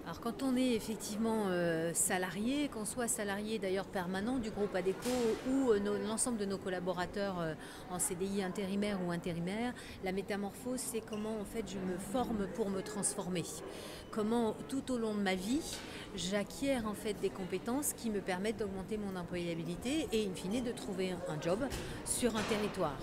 Alors quand on est effectivement salarié, qu'on soit salarié d'ailleurs permanent du groupe Adecco ou l'ensemble de nos collaborateurs en CDI intérimaire ou intérimaire, la métamorphose c'est comment en fait je me forme pour me transformer. Comment tout au long de ma vie j'acquiers en fait des compétences qui me permettent d'augmenter mon employabilité et in fine de trouver un job sur un territoire.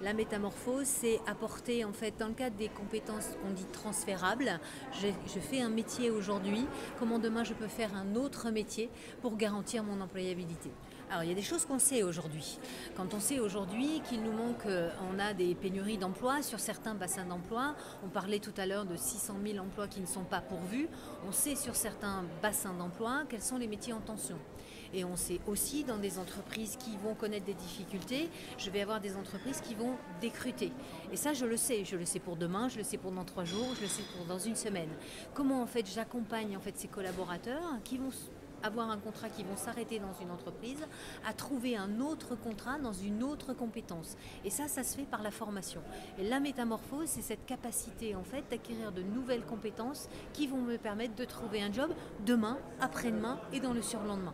La métamorphose, c'est apporter, en fait, dans le cadre des compétences qu'on dit transférables, je fais un métier aujourd'hui, comment demain je peux faire un autre métier pour garantir mon employabilité. Alors, il y a des choses qu'on sait aujourd'hui. Quand on sait aujourd'hui qu'il nous manque, on a des pénuries d'emplois sur certains bassins d'emploi, on parlait tout à l'heure de 600 000 emplois qui ne sont pas pourvus, on sait sur certains bassins d'emploi quels sont les métiers en tension. Et on sait aussi dans des entreprises qui vont connaître des difficultés, je vais avoir des entreprises qui vont décruter. Et ça, je le sais pour demain, je le sais pour dans 3 jours, je le sais pour dans une semaine. Comment en fait j'accompagne en fait ces collaborateurs qui vont avoir un contrat, qui vont s'arrêter dans une entreprise, à trouver un autre contrat dans une autre compétence. Et ça se fait par la formation. Et la métamorphose, c'est cette capacité en fait d'acquérir de nouvelles compétences qui vont me permettre de trouver un job demain, après-demain et dans le surlendemain.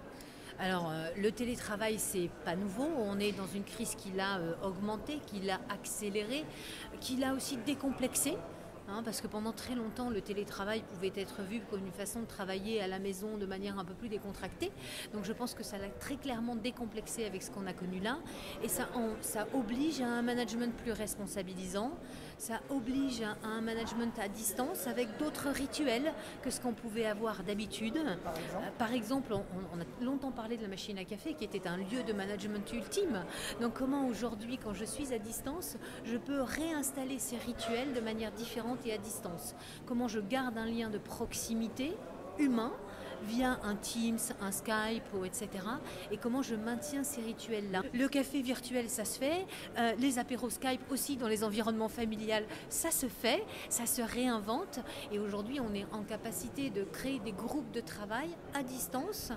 Alors, le télétravail, c'est pas nouveau. On est dans une crise qui l'a augmenté, qui l'a accéléré, qui l'a aussi décomplexé. Parce que pendant très longtemps, le télétravail pouvait être vu comme une façon de travailler à la maison de manière un peu plus décontractée. Donc je pense que ça l'a très clairement décomplexé avec ce qu'on a connu là. Et ça oblige à un management plus responsabilisant, ça oblige à un management à distance avec d'autres rituels que ce qu'on pouvait avoir d'habitude. Par exemple, on a longtemps parlé de la machine à café qui était un lieu de management ultime. Donc comment aujourd'hui, quand je suis à distance, je peux réinstaller ces rituels de manière différente et à distance. Comment je garde un lien de proximité humain via un Teams, un Skype, etc. Et comment je maintiens ces rituels-là. Le café virtuel, ça se fait. Les apéros Skype aussi dans les environnements familiales, ça se fait. Ça se réinvente. Et aujourd'hui, on est en capacité de créer des groupes de travail à distance,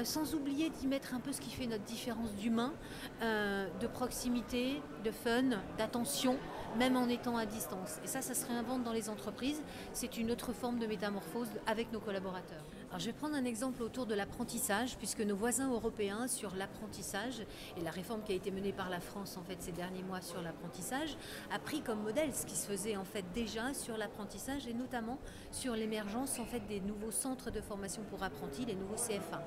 sans oublier d'y mettre un peu ce qui fait notre différence d'humain, de proximité, de fun, d'attention, même en étant à distance. Et ça se réinvente dans les entreprises. C'est une autre forme de métamorphose avec nos collaborateurs. Alors, je vais prendre un exemple autour de l'apprentissage, puisque nos voisins européens sur l'apprentissage et la réforme qui a été menée par la France en fait ces derniers mois sur l'apprentissage a pris comme modèle ce qui se faisait en fait déjà sur l'apprentissage et notamment sur l'émergence en fait des nouveaux centres de formation pour apprentis, les nouveaux CFA.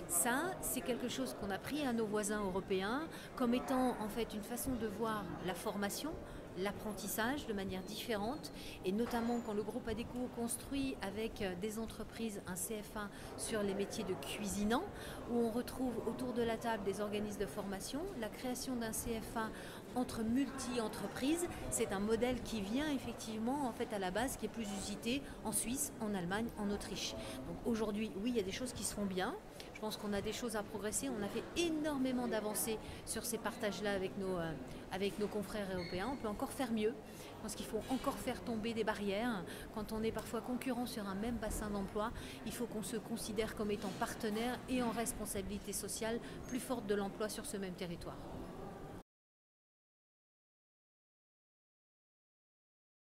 Ça, c'est quelque chose qu'on a pris à nos voisins européens comme étant en fait une façon de voir la formation, l'apprentissage de manière différente et notamment quand le groupe Adecco construit avec des entreprises un CFA sur les métiers de cuisinant où on retrouve autour de la table des organismes de formation, la création d'un CFA entre multi-entreprises, c'est un modèle qui vient effectivement en fait à la base qui est plus usité en Suisse, en Allemagne, en Autriche. Donc aujourd'hui, oui, il y a des choses qui se font bien. Je pense qu'on a des choses à progresser. On a fait énormément d'avancées sur ces partages-là avec nos confrères européens. On peut encore faire mieux. Je pense qu'il faut encore faire tomber des barrières. Quand on est parfois concurrent sur un même bassin d'emploi, il faut qu'on se considère comme étant partenaire et en responsabilité sociale plus forte de l'emploi sur ce même territoire.